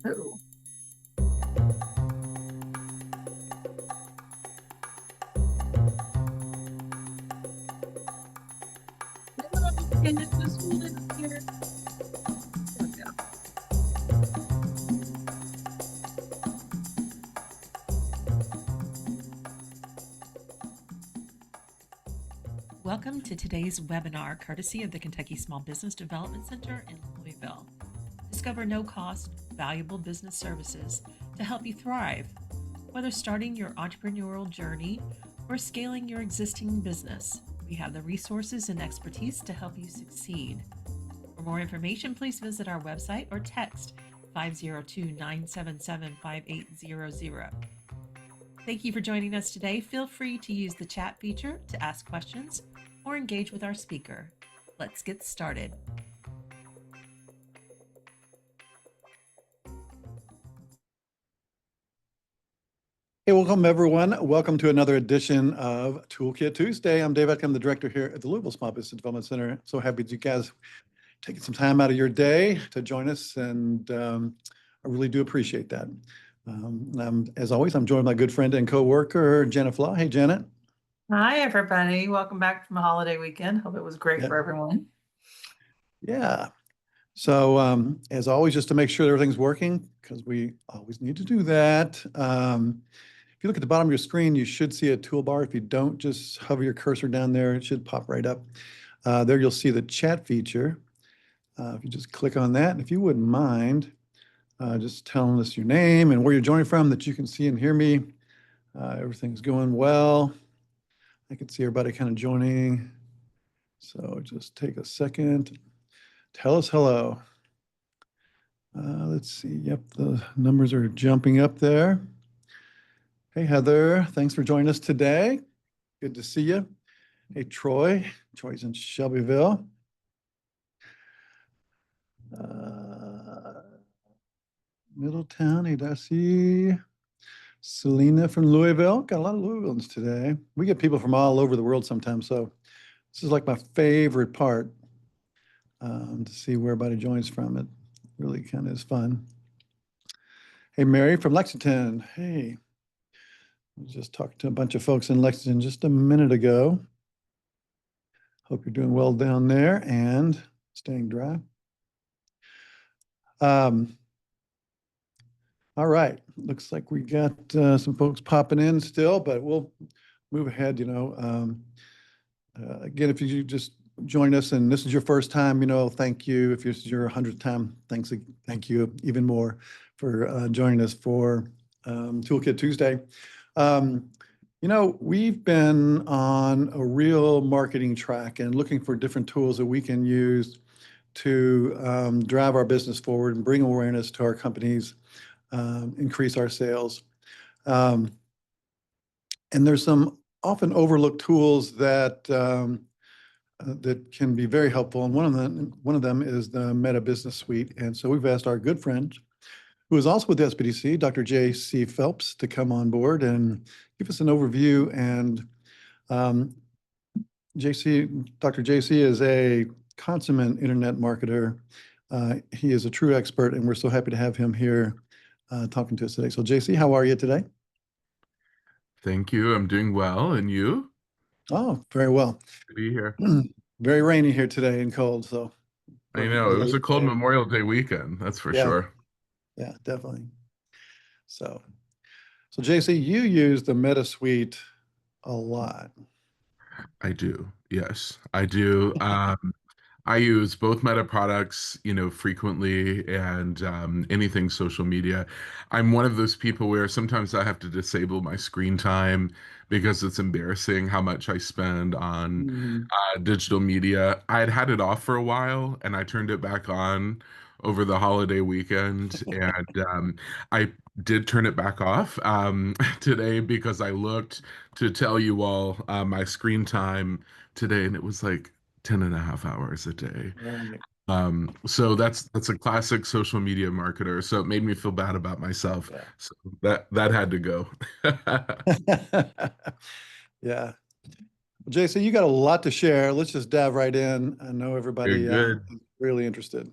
Oh. And it just wanted here. There we go. Welcome to today's webinar, courtesy of the Kentucky Small Business Development Center in Louisville. Discover no-cost, valuable business services to help you thrive, whether starting your entrepreneurial journey or scaling your existing business. We have the resources and expertise to help you succeed. For more information, please visit our website or text 502-977-5800. Thank you for joining us today. Feel free to use the chat feature to ask questions or engage with our speaker. Let's get started. Hey, welcome everyone. Welcome to another edition of Toolkit Tuesday. I'm Dave Etkin, I'm the director here at the Louisville Small Business Development Center. So happy that you guys taking some time out of your day to join us, and I really do appreciate that. As always, I'm joined by my good friend and co-worker, Janet Flaw. Hey, Janet. Hi, everybody. Welcome back from a holiday weekend. Hope it was great for everyone. Yeah. So as always, just to make sure everything's working, because we always need to do that. If you look at the bottom of your screen, you should see a toolbar. If you don't, just hover your cursor down there. It should pop right up. There you'll see the chat feature. If you just click on that, and if you wouldn't mind just telling us your name and where you're joining from, that you can see and hear me. Everything's going well. I can see everybody kind of joining. So just take a second. Tell us hello. Let's see. Yep, the numbers are jumping up there. Hey, Heather. Thanks for joining us today. Good to see you. Hey, Troy. Troy's in Shelbyville. Middletown. Hey, Darcy. Selena from Louisville. Got a lot of Louisvilleans today. We get people from all over the world sometimes, so this is like my favorite part, to see where everybody joins from. It really kind of is fun. Hey, Mary from Lexington. Hey, I just talked to a bunch of folks in Lexington just a minute ago. Hope you're doing well down there and staying dry. All right, looks like we got some folks popping in still, but we'll move ahead. Again, if you just join us and this is your first time, thank you. If this is your 100th time, thank you even more for joining us for Toolkit Tuesday. We've been on a real marketing track and looking for different tools that we can use to drive our business forward and bring awareness to our companies, increase our sales. And there's some often overlooked tools that that can be very helpful. And one of them is the Meta Business Suite. And so we've asked our good friend, who is also with the SBDC, Dr. J.C. Phelps, to come on board and give us an overview. And Dr. J.C. is a consummate internet marketer. He is a true expert, and we're so happy to have him here talking to us today. So JC, how are you today? Thank you. I'm doing well. And you? Oh, very well. Good to be here. Very rainy here today and cold. So I know it was a cold Memorial Day weekend. That's for sure. Yeah, definitely. So JC, you use the Meta Suite a lot. I do. Yes, I do. I use both Meta products, frequently, and anything social media. I'm one of those people where sometimes I have to disable my screen time because it's embarrassing how much I spend on digital media. I'd had it off for a while, and I turned it back on over the holiday weekend, and I did turn it back off today because I looked to tell you all my screen time today, and it was like 10 and a half hours a day. Right. So that's a classic social media marketer. So it made me feel bad about myself. Yeah. So that had to go. Yeah. JC, you got a lot to share. Let's just dive right in. I know everybody Good. is really interested.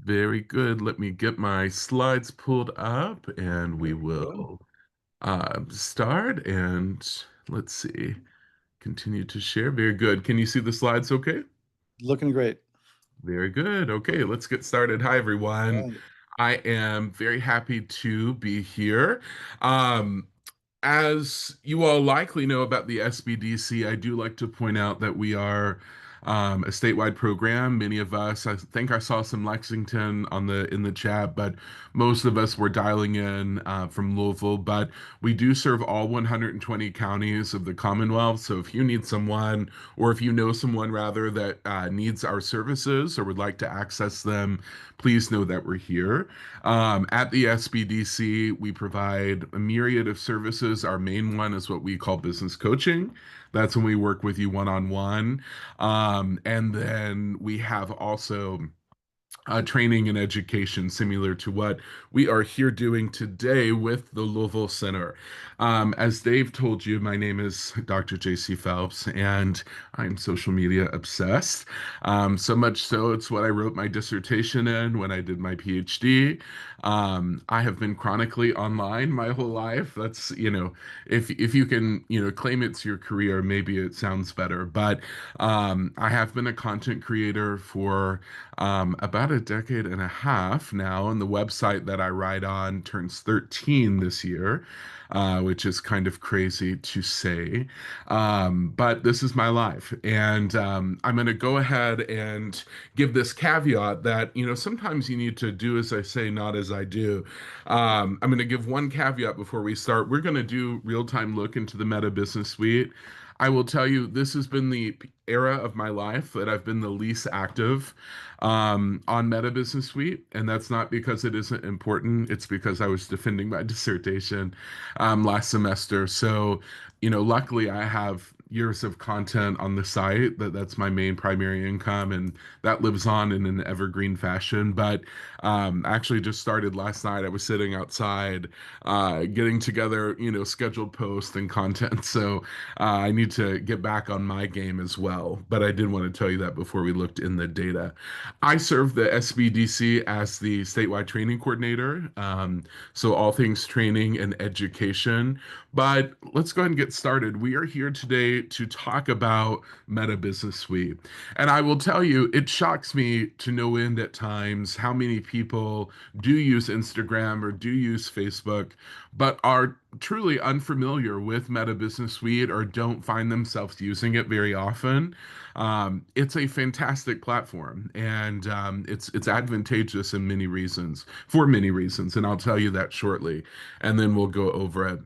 Very good. Let me get my slides pulled up and we Very good. will start and let's see. Continue to share. Very good. Can you see the slides okay? Looking great. Very good. Okay, let's get started. Hi, everyone. Right. I am very happy to be here. Um, as you all likely know about the SBDC, I do like to point out that we are a statewide program. Many of us, I think I saw some Lexington on the in the chat, but most of us were dialing in from Louisville. But we do serve all 120 counties of the Commonwealth. So if you need someone, or if you know someone rather that needs our services or would like to access them, please know that we're here. At the SBDC, we provide a myriad of services. Our main one is what we call business coaching. That's when we work with you one on one. And then we have also training and education similar to what we are here doing today with the Louisville Center. As Dave told you, my name is Dr. JC Phelps, and I'm social media obsessed. So much so, it's what I wrote my dissertation in when I did my PhD. I have been chronically online my whole life. That's, if you can, claim it's your career, maybe it sounds better. But I have been a content creator for about a decade and a half now, and the website that I write on turns 13 this year, which is kind of crazy to say. But this is my life, and I'm going to go ahead and give this caveat that, sometimes you need to do as I say, not as I do. I'm going to give one caveat before we start. We're going to do real-time look into the Meta Business Suite. I will tell you, this has been the era of my life that I've been the least active on Meta Business Suite, and that's not because it isn't important. It's because I was defending my dissertation last semester. So, luckily I have years of content on the site that's my main primary income, and that lives on in an evergreen fashion. But actually just started last night. I was sitting outside getting together, scheduled posts and content. So I need to get back on my game as well. But I did want to tell you that before we looked in the data. I serve the SBDC as the statewide training coordinator. So all things training and education. But let's go ahead and get started. We are here today to talk about Meta Business Suite. And I will tell you, it shocks me to no end at times how many people do use Instagram or do use Facebook, but are truly unfamiliar with Meta Business Suite or don't find themselves using it very often. It's a fantastic platform, and it's advantageous in many reasons, for many reasons, and I'll tell you that shortly, and then we'll go over it.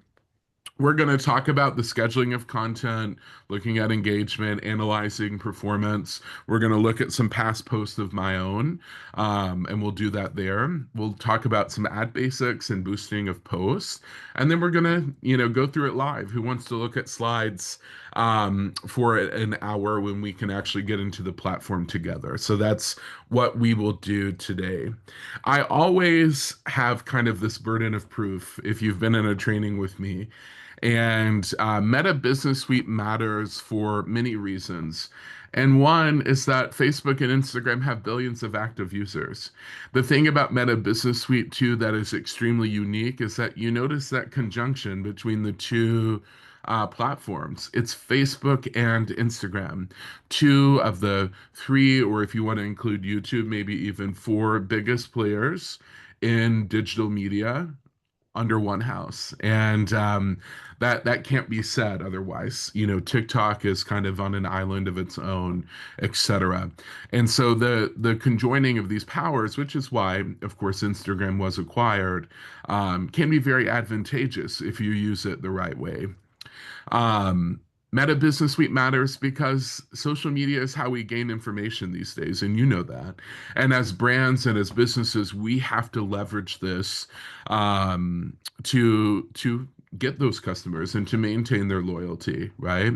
We're going to talk about the scheduling of content, looking at engagement, analyzing performance. We're going to look at some past posts of my own, and we'll do that there. We'll talk about some ad basics and boosting of posts, and then we're going to, go through it live. Who wants to look at slides for an hour when we can actually get into the platform together? So that's what we will do today. I always have kind of this burden of proof if you've been in a training with me. And Meta Business Suite matters for many reasons. And one is that Facebook and Instagram have billions of active users. The thing about Meta Business Suite, too, that is extremely unique is that you notice that conjunction between the two platforms. It's Facebook and Instagram, two of the three, or if you want to include YouTube, maybe even four biggest players in digital media under one house. And that can't be said otherwise. TikTok is kind of on an island of its own, etc. And so the conjoining of these powers, which is why, of course, Instagram was acquired, can be very advantageous if you use it the right way. Meta Business Suite matters because social media is how we gain information these days, and you know that. And as brands and as businesses, we have to leverage this to get those customers and to maintain their loyalty, right?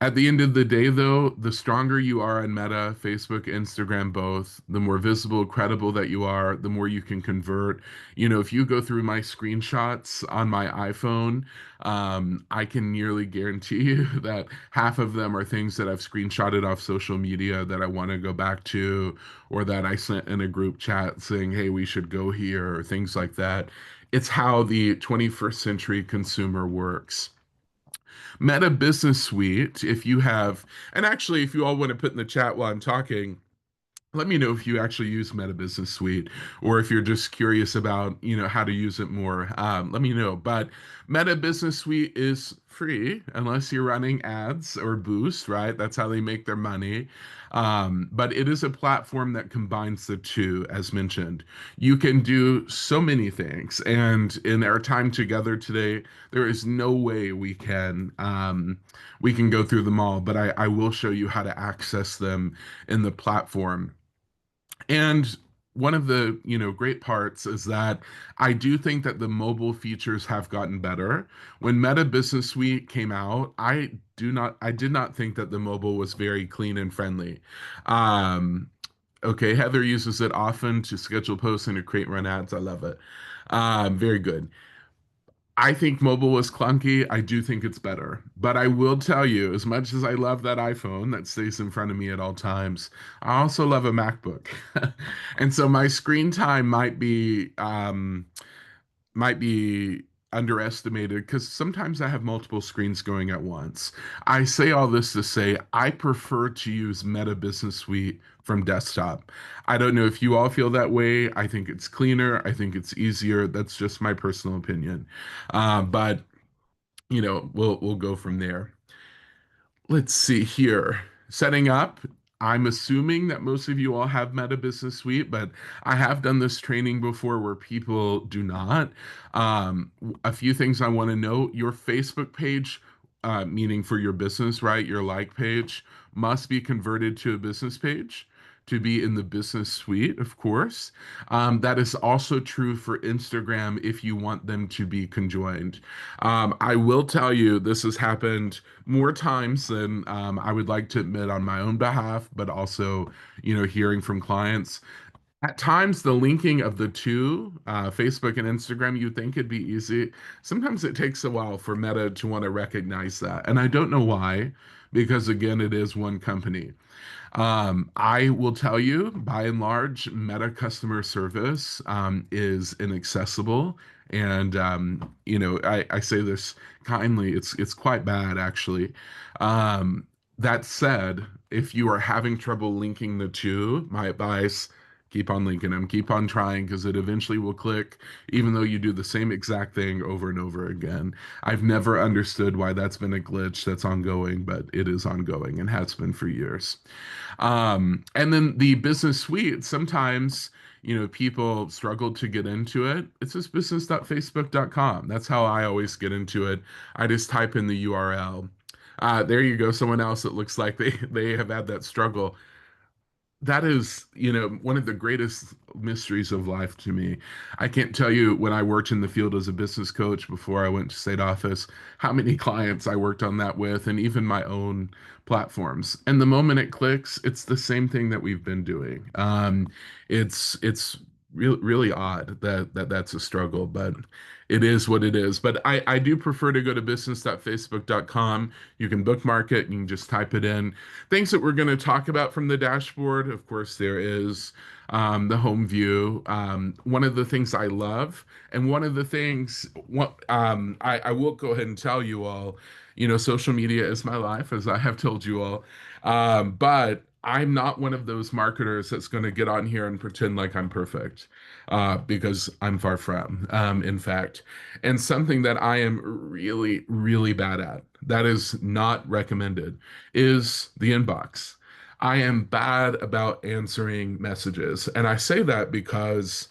At the end of the day, though, the stronger you are on Meta, Facebook, Instagram, both, the more visible, credible that you are, the more you can convert. You know, if you go through my screenshots on my iPhone, I can nearly guarantee you that half of them are things that I've screenshotted off social media that I want to go back to, or that I sent in a group chat saying, hey, we should go here, or things like that. It's how the 21st century consumer works. Meta Business Suite, if you have, and actually, if you all want to put in the chat while I'm talking, let me know if you actually use Meta Business Suite, or if you're just curious about, you know, how to use it more. Let me know. But Meta Business Suite is free unless you're running ads or boost, right? That's how they make their money. But it is a platform that combines the two, as mentioned. You can do so many things, and in our time together today, there is no way we can go through them all. But I will show you how to access them in the platform. And one of the, you know, great parts is that I do think that the mobile features have gotten better. When Meta Business Suite came out, I did not think that the mobile was very clean and friendly. Um, okay, Heather uses it often to schedule posts and to create run ads. I love it. Very good. I think mobile was clunky. I do think it's better. But I will tell you, as much as I love that iPhone that stays in front of me at all times, I also love a MacBook. And so my screen time might be underestimated because sometimes I have multiple screens going at once. I say all this to say I prefer to use Meta Business Suite from desktop. I don't know if you all feel that way. I think it's cleaner. I think it's easier. That's just my personal opinion. But you know, we'll go from there. Let's see here. Setting up. I'm assuming that most of you all have Meta Business Suite, but I have done this training before where people do not. A few things I want to note. Your Facebook page, meaning for your business, right? Your like page must be converted to a business page to be in the business suite, of course. That is also true for Instagram if you want them to be conjoined. I will tell you, this has happened more times than I would like to admit on my own behalf, but also, you know, hearing from clients. At times, the linking of the two, Facebook and Instagram, you think it'd be easy. Sometimes it takes a while for Meta to want to recognize that. And I don't know why, because again, it is one company. I will tell you, by and large, Meta customer service is inaccessible. And you know, I say this kindly, it's quite bad actually. That said, if you are having trouble linking the two, my advice, keep on linking them, keep on trying, because it eventually will click, even though you do the same exact thing over and over again. I've never understood why that's been a glitch that's ongoing, but it is ongoing and has been for years. And then the business suite, sometimes, you know, people struggle to get into it. It's just business.facebook.com. That's how I always get into it. I just type in the URL. There you go. Someone else that looks like they have had that struggle. That is, you know, one of the greatest mysteries of life to me. I can't tell you when I worked in the field as a business coach before I went to state office, how many clients I worked on that with, and even my own platforms. And the moment it clicks, it's the same thing that we've been doing. It's really odd that that's a struggle, but it is what it is. But I do prefer to go to business.facebook.com. You can bookmark it, you can just type it in. Things that we're going to talk about from the dashboard, of course, there is the home view. One of the things I love, and one of the things I will go ahead and tell you all, you know, social media is my life, as I have told you all. But I'm not one of those marketers that's going to get on here and pretend like I'm perfect, because I'm far from, in fact. And something that I am really, really bad at, that is not recommended, is the inbox. I am bad about answering messages. And I say that because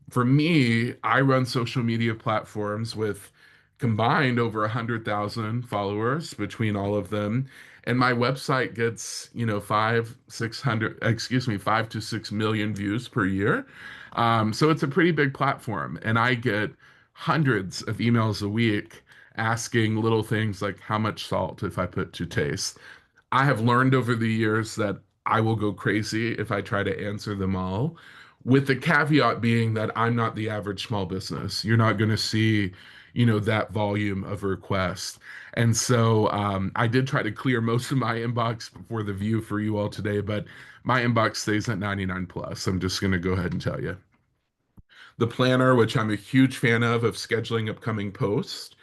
for me, I run social media platforms with combined over 100,000 followers between all of them. And my website gets, you know, 5 to 6 million views per year. So it's a pretty big platform. And I get hundreds of emails a week asking little things like how much salt if I put to taste. I have learned over the years that I will go crazy if I try to answer them all, with the caveat being that I'm not the average small business. You're not going to see, that volume of requests. And so I did try to clear most of my inbox before the view for you all today, but my inbox stays at 99 plus. I'm just going to go ahead and tell you. The planner, which I'm a huge fan of scheduling upcoming posts.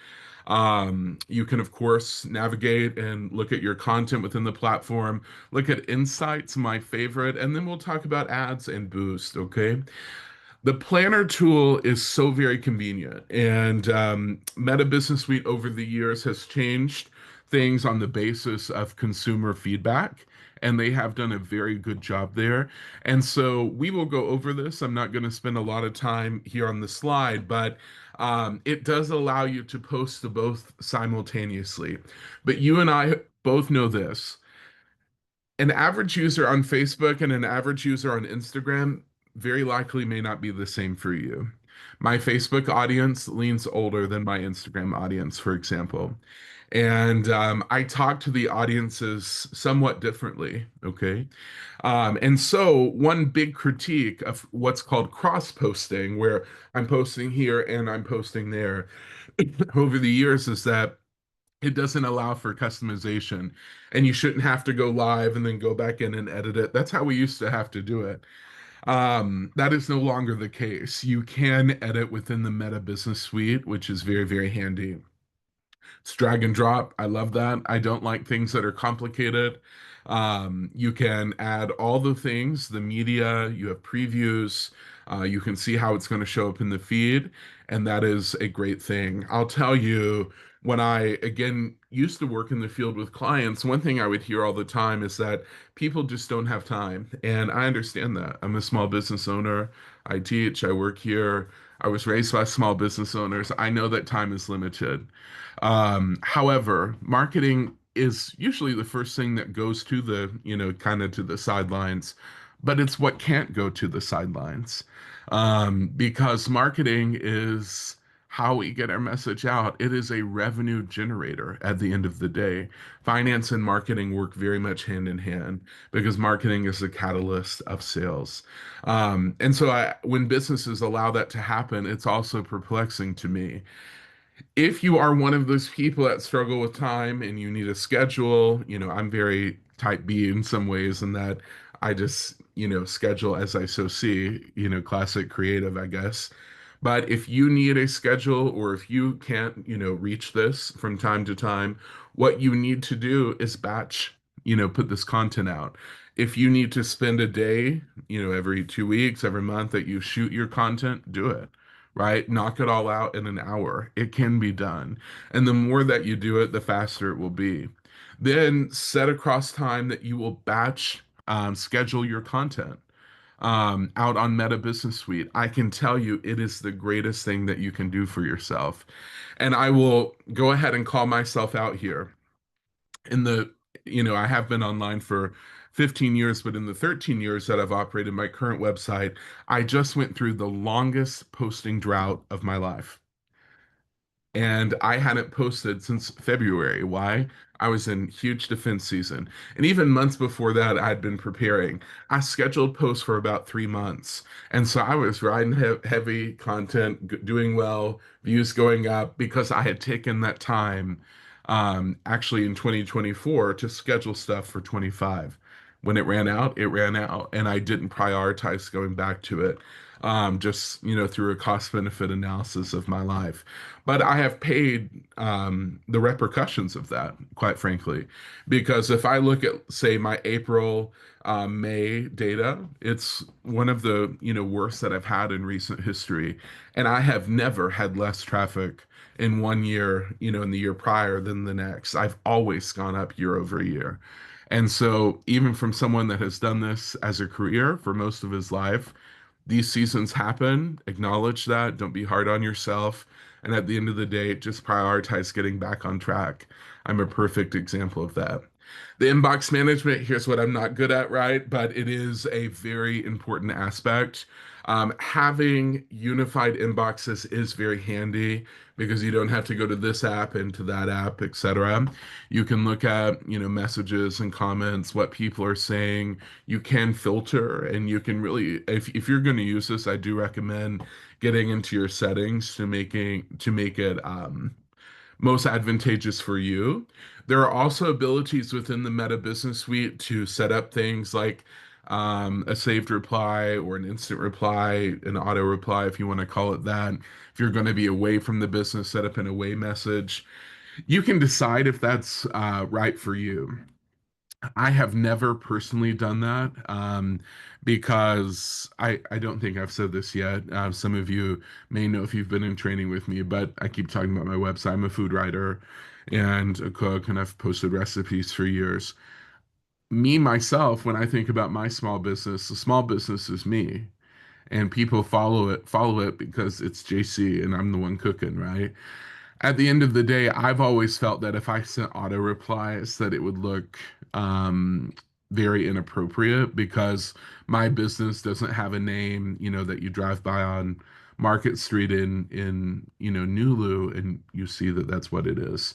You can, of course, navigate and look at your content within the platform, look at insights, my favorite, and then we'll talk about ads and boost, okay? The planner tool is so very convenient, and Meta Business Suite over the years has changed things on the basis of consumer feedback, and they have done a very good job there. And so we will go over this. I'm not going to spend a lot of time here on the slide, but it does allow you to post to both simultaneously. But you and I both know this. An average user on Facebook and an average user on Instagram very likely may not be the same for you. My Facebook audience leans older than my Instagram audience, for example. And I talk to the audiences somewhat differently, okay? And so, one big critique of what's called cross posting, where I'm posting here and I'm posting there over the years, is that it doesn't allow for customization, and you shouldn't have to go live and then go back in and edit it. That's how we used to have to do it. That is no longer the case. You can edit within the Meta Business Suite, which is very, very handy. It's drag and drop. I love that. I don't like things that are complicated. You can add all the things, the media, you have previews, you can see how it's going to show up in the feed, and that is a great thing. I'll tell you, when I, again, used to work in the field with clients, one thing I would hear all the time is that people just don't have time. And I understand that. I'm a small business owner. I teach, I work here. I was raised by small business owners. I know that time is limited. However, marketing is usually the first thing that goes to the, kind of to the sidelines, but it's what can't go to the sidelines. Because marketing is how we get our message out. It is a revenue generator at the end of the day. Finance and marketing work very much hand in hand because marketing is the catalyst of sales. And so when businesses allow that to happen, it's also perplexing to me. If you are one of those people that struggle with time and you need a schedule, I'm very type B in some ways in that I just, schedule as I so see, classic creative, I guess. But if you need a schedule or if you can't, reach this from time to time, what you need to do is batch, put this content out. If you need to spend a day, every 2 weeks, every month that you shoot your content, do it, right? Knock it all out in an hour. It can be done. And the more that you do it, the faster it will be. Then set across time that you will batch, schedule your content out on Meta Business Suite. I can tell you it is the greatest thing that you can do for yourself. And I will go ahead and call myself out here. In the, I have been online for 15 years, but in the 13 years that I've operated my current website, I just went through the longest posting drought of my life. And I hadn't posted since February. Why? I was in huge defense season. And even months before that, I'd been preparing. I scheduled posts for about 3 months. And so I was riding heavy content, doing well, views going up because I had taken that time actually in 2024 to schedule stuff for 25. When it ran out, it ran out. And I didn't prioritize going back to it. Just through a cost benefit analysis of my life. But I have paid the repercussions of that, quite frankly, because if I look at, say, my April, May data, it's one of the worst that I've had in recent history, and I have never had less traffic in 1 year, in the year prior than the next. I've always gone up year over year. And so, even from someone that has done this as a career for most of his life, these seasons happen. Acknowledge that. Don't be hard on yourself. And at the end of the day, just prioritize getting back on track. I'm a perfect example of that. The inbox management, here's what I'm not good at, right? But it is a very important aspect. Having unified inboxes is very handy because you don't have to go to this app and to that app, etc. You can look at, messages and comments, what people are saying. You can filter, and you can really, if you're going to use this, I do recommend getting into your settings to make it most advantageous for you. There are also abilities within the Meta Business Suite to set up things like a saved reply or an instant reply, an auto reply, if you want to call it that. If you're going to be away from the business, set up an away message. You can decide if that's right for you. I have never personally done that because I don't think I've said this yet. Some of you may know if you've been in training with me, but I keep talking about my website. I'm a food writer and a cook, and I've posted recipes for years. Me, myself, when I think about my small business, the small business is me. And people follow it because it's JC and I'm the one cooking, right? At the end of the day, I've always felt that if I sent auto replies, that it would look um, very inappropriate because my business doesn't have a name, that you drive by on Market Street in Nulu, and you see that that's what it is.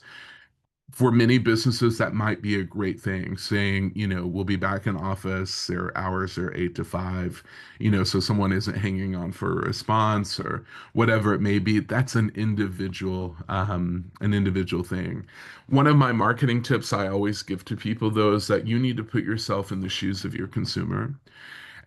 For many businesses, that might be a great thing, saying, we'll be back in office, their hours are 8 to 5, so someone isn't hanging on for a response or whatever it may be. That's an individual thing. One of my marketing tips I always give to people, though, is that you need to put yourself in the shoes of your consumer.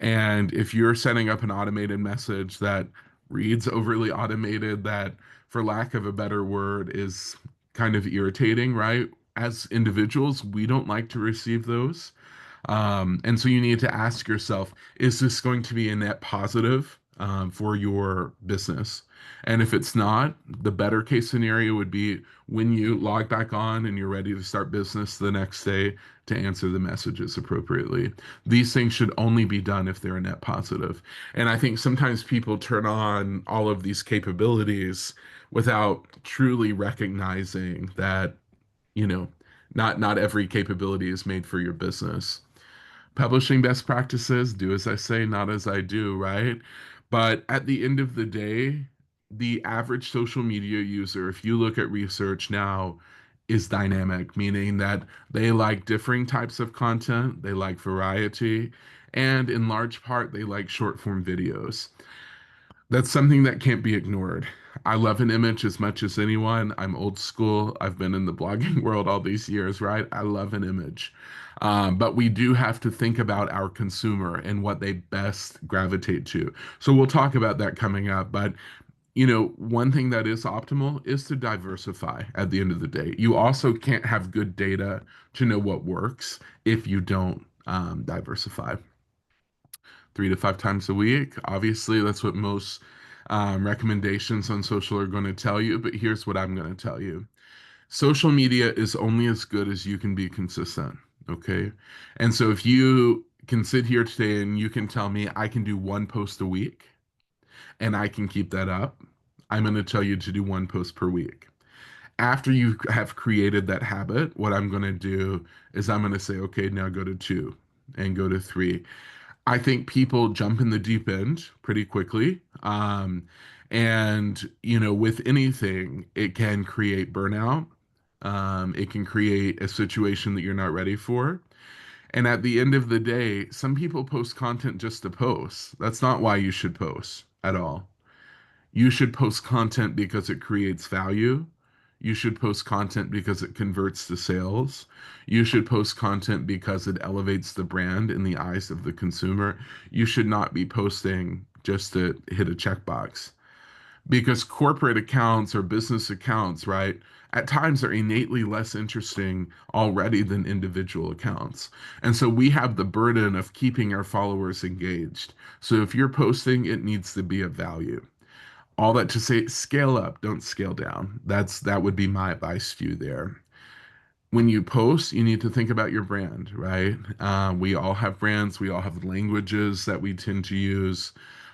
And if you're setting up an automated message that reads overly automated, that, for lack of a better word, is kind of irritating, right? As individuals, we don't like to receive those. And so you need to ask yourself, is this going to be a net positive for your business? And if it's not, the better case scenario would be when you log back on and you're ready to start business the next day to answer the messages appropriately. These things should only be done if they're a net positive. And I think sometimes people turn on all of these capabilities without truly recognizing that, you know, not every capability is made for your business. Publishing best practices, do as I say, not as I do, right? But at the end of the day, the average social media user, if you look at research now, is dynamic, meaning that they like differing types of content, they like variety, and in large part, they like short form videos. That's something that can't be ignored. I love an image as much as anyone. I'm old school. I've been in the blogging world all these years, right? I love an image. But we do have to think about our consumer and what they best gravitate to. So we'll talk about that coming up. But, one thing that is optimal is to diversify at the end of the day. You also can't have good data to know what works if you don't diversify. 3 to 5 times a week. Obviously, that's what most recommendations on social are going to tell you, but here's what I'm going to tell you. Social media is only as good as you can be consistent, okay? And so if you can sit here today and you can tell me I can do one post a week and I can keep that up, I'm going to tell you to do one post per week. After you have created that habit, what I'm going to do is I'm going to say, okay, now go to 2 and go to 3. I think people jump in the deep end pretty quickly. And, with anything, it can create burnout. It can create a situation that you're not ready for. And at the end of the day, some people post content just to post. That's not why you should post at all. You should post content because it creates value. You should post content because it converts to sales. You should post content because it elevates the brand in the eyes of the consumer. You should not be posting just to hit a checkbox. Because corporate accounts or business accounts, right, at times are innately less interesting already than individual accounts. And so we have the burden of keeping our followers engaged. So if you're posting, it needs to be of value. All that to say, scale up, don't scale down. That would be my advice to you there. When you post, you need to think about your brand, right? We all have brands. We all have languages that we tend to use.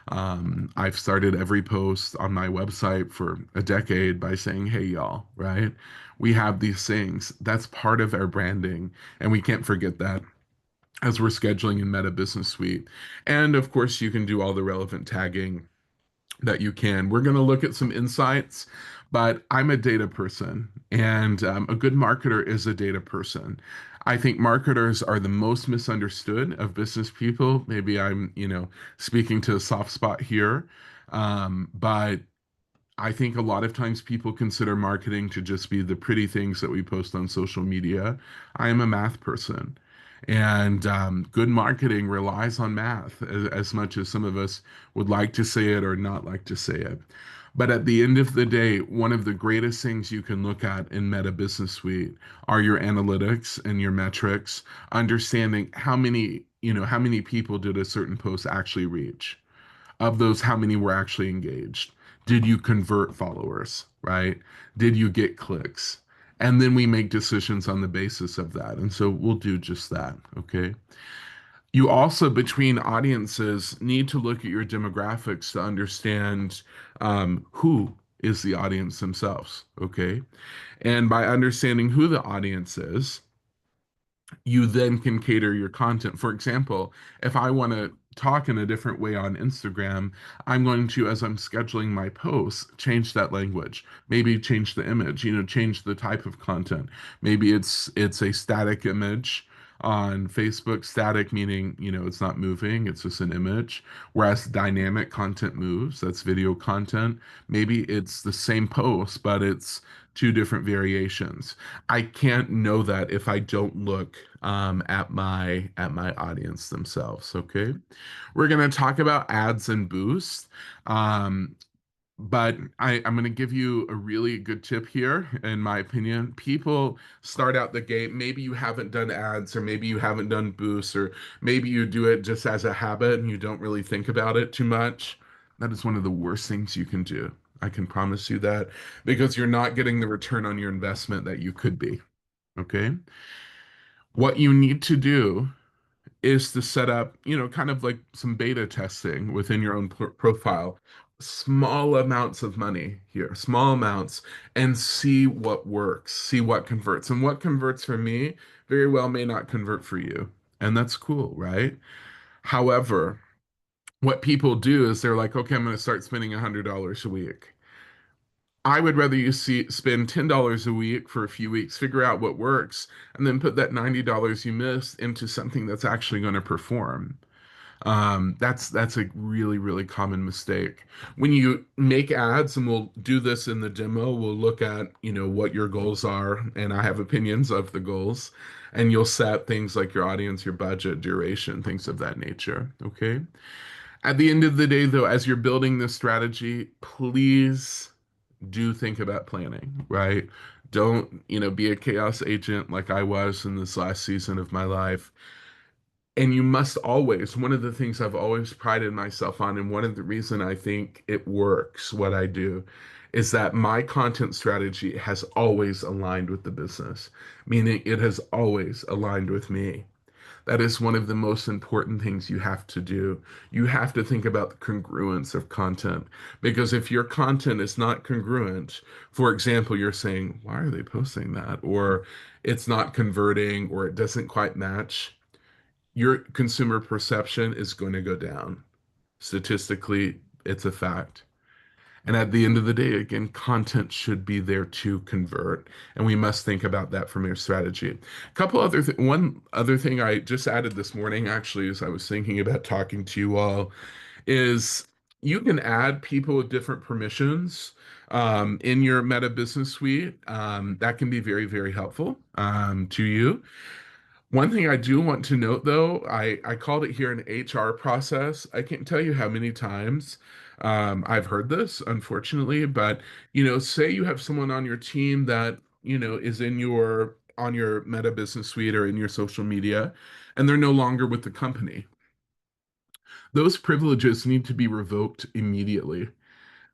I've started every post on my website for a decade by saying, hey, y'all, right? We have these things. That's part of our branding, and we can't forget that as we're scheduling in Meta Business Suite. And of course, you can do all the relevant tagging that you can. We're going to look at some insights, but I'm a data person, and a good marketer is a data person. I think marketers are the most misunderstood of business people. Maybe I'm, speaking to a soft spot here, but I think a lot of times people consider marketing to just be the pretty things that we post on social media. I am a math person. And good marketing relies on math as much as some of us would like to say it or not like to say it. But at the end of the day, one of the greatest things you can look at in Meta Business Suite are your analytics and your metrics, understanding how many people did a certain post actually reach. Of those, how many were actually engaged? Did you convert followers, right? Did you get clicks? And then we make decisions on the basis of that. And so we'll do just that, okay? You also, between audiences, need to look at your demographics to understand who is the audience themselves, okay? And by understanding who the audience is, you then can cater your content. For example, if I want to talk in a different way on Instagram, I'm going to, as I'm scheduling my posts, change that language. Maybe change the image, change the type of content. Maybe it's a static image on Facebook, static meaning, it's not moving, it's just an image. Whereas dynamic content moves, that's video content. Maybe it's the same post, but it's two different variations. I can't know that if I don't look at my audience themselves. Okay, we're gonna talk about ads and boosts, but I'm gonna give you a really good tip here. In my opinion, people start out the gate. Maybe you haven't done ads, or maybe you haven't done boosts, or maybe you do it just as a habit and you don't really think about it too much. That is one of the worst things you can do. I can promise you that, because you're not getting the return on your investment that you could be. Okay. What you need to do is to set up, kind of like some beta testing within your own profile, small amounts of money here, small amounts, and see what works, see what converts. And what converts for me very well may not convert for you. And that's cool, right? However, what people do is they're like, okay, I'm going to start spending $100 a week. I would rather you spend $10 a week for a few weeks, figure out what works, and then put that $90 you missed into something that's actually going to perform. That's a really, really common mistake. When you make ads, and we'll do this in the demo, we'll look at, what your goals are, and I have opinions of the goals, and you'll set things like your audience, your budget, duration, things of that nature. Okay. At the end of the day, though, as you're building this strategy, please do think about planning, right? Don't, be a chaos agent like I was in this last season of my life. And you must always, one of the things I've always prided myself on, and one of the reason I think it works, what I do, is that my content strategy has always aligned with the business, meaning it has always aligned with me. That is one of the most important things you have to do. You have to think about the congruence of content, because if your content is not congruent, for example, you're saying, why are they posting that? Or it's not converting, or it doesn't quite match, your consumer perception is going to go down. Statistically, it's a fact. And at the end of the day, again, content should be there to convert, and we must think about that from your strategy. One other thing I just added this morning, actually, as I was thinking about talking to you all, is you can add people with different permissions in your Meta Business Suite. That can be very, very helpful to you. One thing I do want to note, though, I called it here an HR process. I can't tell you how many times I've heard this, unfortunately, but say you have someone on your team that is on your Meta Business Suite or in your social media, and they're no longer with the company. Those privileges need to be revoked immediately,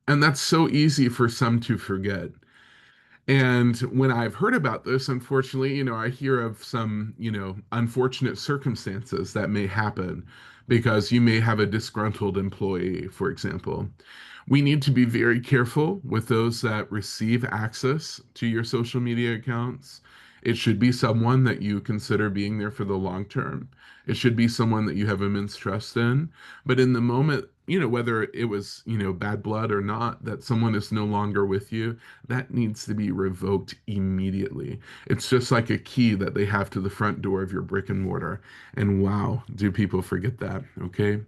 and that's so easy for some to forget. And when I've heard about this, unfortunately, I hear of some, unfortunate circumstances that may happen because you may have a disgruntled employee, for example. We need to be very careful with those that receive access to your social media accounts. It should be someone that you consider being there for the long term. It should be someone that you have immense trust in. But in the moment whether it was, bad blood or not, that someone is no longer with you, that needs to be revoked immediately. It's just like a key that they have to the front door of your brick and mortar. And wow, do people forget that? Okay.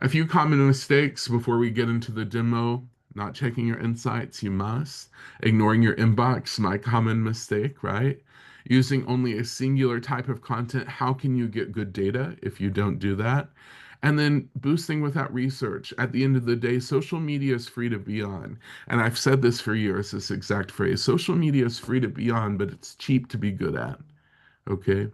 A few common mistakes before we get into the demo. Not checking your insights, you must. Ignoring your inbox, my common mistake, right? Using only a singular type of content. How can you get good data if you don't do that? And then boosting without research. At the end of the day, social media is free to be on. And I've said this for years, this exact phrase. Social media is free to be on, but it's cheap to be good at. Okay.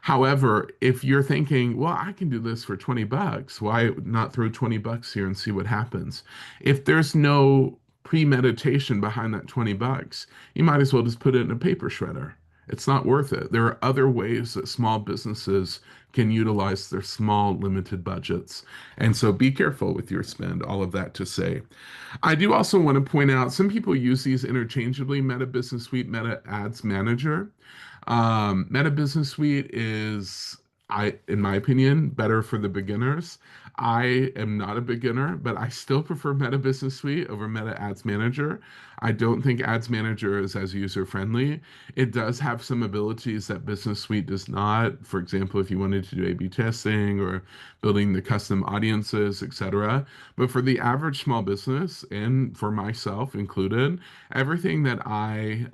However, if you're thinking, well, I can do this for 20 bucks, why not throw 20 bucks here and see what happens? If there's no premeditation behind that 20 bucks, you might as well just put it in a paper shredder. It's not worth it. There are other ways that small businesses can utilize their small, limited budgets. And so be careful with your spend, all of that to say. I do also want to point out some people use these interchangeably, Meta Business Suite, Meta Ads Manager. Meta Business Suite is, in my opinion, better for the beginners. I am not a beginner, but I still prefer Meta Business Suite over Meta Ads Manager. I don't think Ads Manager is as user-friendly. It does have some abilities that Business Suite does not. For example, if you wanted to do A/B testing or building the custom audiences, etc. But for the average small business, and for myself included, everything that I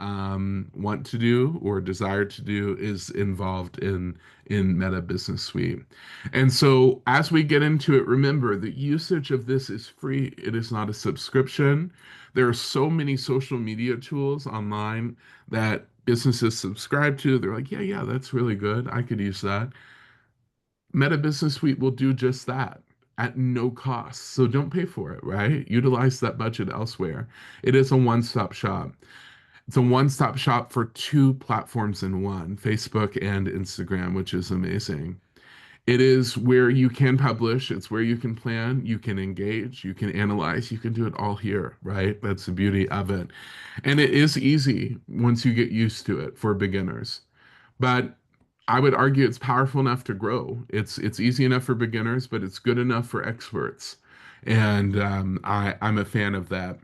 want to do or desire to do is involved in Meta Business Suite. And so as we get into it, remember the usage of this is free. It is not a subscription. There are so many social media tools online that businesses subscribe to. They're like, yeah, that's really good. I could use that. Meta Business Suite will do just that at no cost. So don't pay for it, right? Utilize that budget elsewhere. It is a one-stop shop. It's a one-stop shop for two platforms in one, Facebook and Instagram, which is amazing. It is where you can publish, it's where you can plan, you can engage, you can analyze, you can do it all here, right? That's the beauty of it. And it is easy once you get used to it for beginners. But I would argue it's powerful enough to grow. It's easy enough for beginners, but it's good enough for experts. And I'm a fan of that.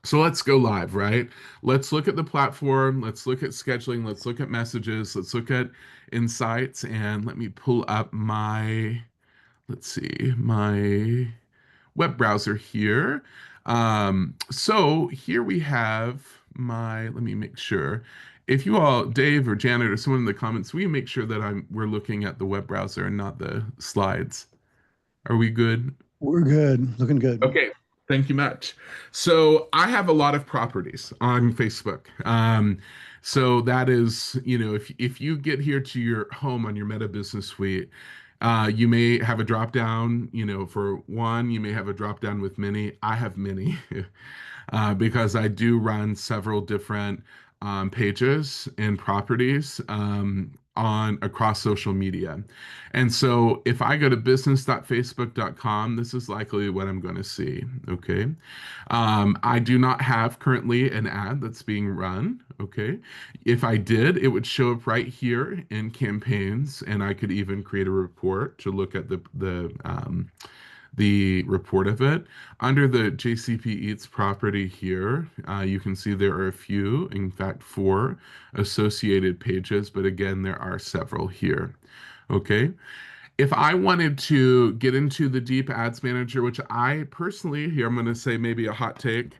So let's go live, right? Let's look at the platform. Let's look at scheduling. Let's look at messages. Let's look at insights. And let me pull up my, let's see, my web browser here. So here we have my, let me make sure. If you all, Dave or Janet or someone in the comments, will you make sure that we're looking at the web browser and not the slides? Are we good? We're good. Looking good. Okay, thank you much. So I have a lot of properties on Facebook. So that is, if you get here to your home on your Meta Business Suite, you may have a drop down, for one, you may have a drop down with many. I have many because I do run several different pages and properties on across social media. And so if I go to business.facebook.com, this is likely what I'm going to see. Okay. I do not have currently an ad that's being run. Okay. If I did, it would show up right here in campaigns, and I could even create a report to look at the report of it. Under the JCP Eats property here, you can see there are a few, in fact, 4 associated pages, but again, there are several here. Okay. If I wanted to get into the deep ads manager, which I personally, here I'm going to say maybe a hot take,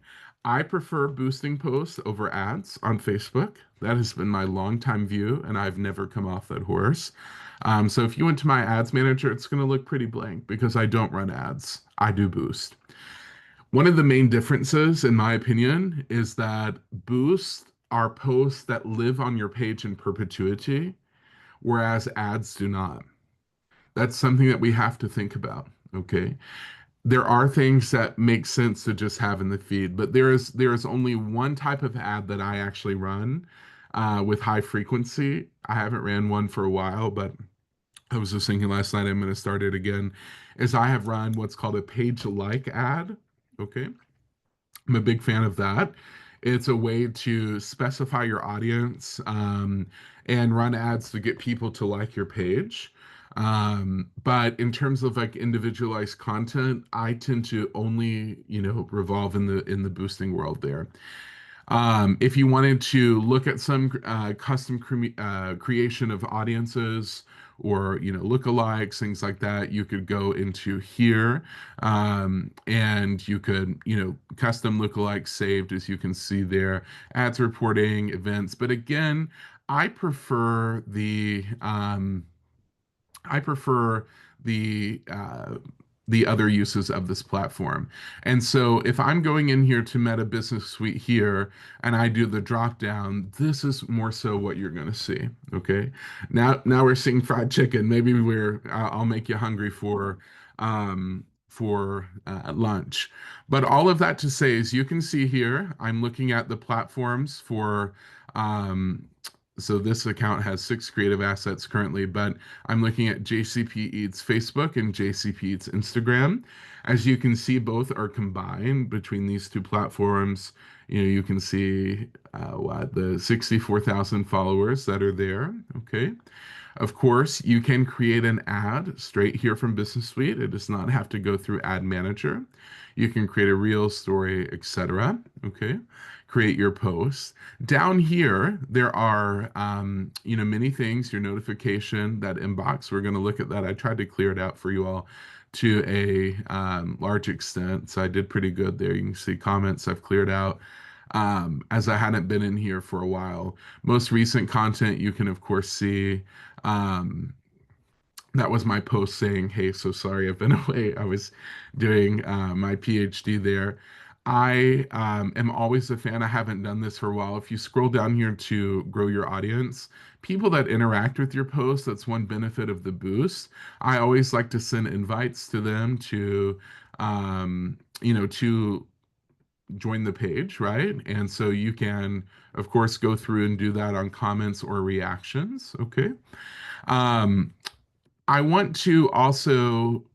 I prefer boosting posts over ads on Facebook. That has been my longtime view, and I've never come off that horse. So if you went to my ads manager, it's going to look pretty blank because I don't run ads. I do boost. One of the main differences, in my opinion, is that boosts are posts that live on your page in perpetuity, whereas ads do not. That's something that we have to think about, okay? There are things that make sense to just have in the feed, but there is only one type of ad that I actually run with high frequency. I haven't ran one for a while, but I was just thinking last night I'm going to start it again, is I have run what's called a page like ad, okay? I'm a big fan of that. It's a way to specify your audience and run ads to get people to like your page. But in terms of like individualized content, I tend to only, revolve in the boosting world there. If you wanted to look at some custom creation of audiences or lookalikes, things like that, you could go into here, and you could custom lookalikes saved, as you can see there, ads reporting, events. But again, I prefer the I prefer the uh, the other uses of this platform. And so if I'm going in here to Meta Business Suite here and I do the drop down, this is more so what you're going to see. Okay. Now we're seeing fried chicken. Maybe I'll make you hungry for lunch. But all of that to say is you can see here, I'm looking at the platforms for, um, so this account has 6 creative assets currently, but I'm looking at JCP Eats Facebook and JCP Eats Instagram. As you can see, both are combined between these two platforms. You can see the 64,000 followers that are there. Okay. Of course, you can create an ad straight here from Business Suite. It does not have to go through Ad Manager. You can create a reel, story, etc. Okay. Create your posts. Down here, there are, many things, your notification, that inbox. We're going to look at that. I tried to clear it out for you all to a large extent. So I did pretty good there. You can see comments I've cleared out, as I hadn't been in here for a while. Most recent content, you can, of course, see. Um, that was my post saying, hey, so sorry I've been away. I was doing my PhD there. I am always a fan. I haven't done this for a while. If you scroll down here to grow your audience, people that interact with your post, that's one benefit of the boost. I always like to send invites to them to join the page, right? And so you can, of course, go through and do that on comments or reactions. Okay. Um, I want to also,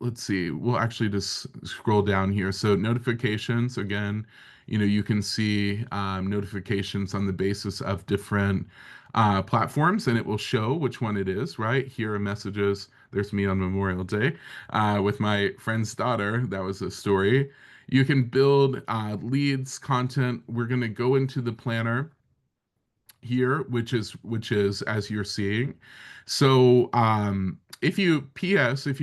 let's see, we'll actually just scroll down here. So notifications, again, you can see notifications on the basis of different platforms, and it will show which one it is, right? Here are messages. There's me on Memorial Day with my friend's daughter. That was a story. You can build leads, content. We're going to go into the planner here, which is as you're seeing. So if you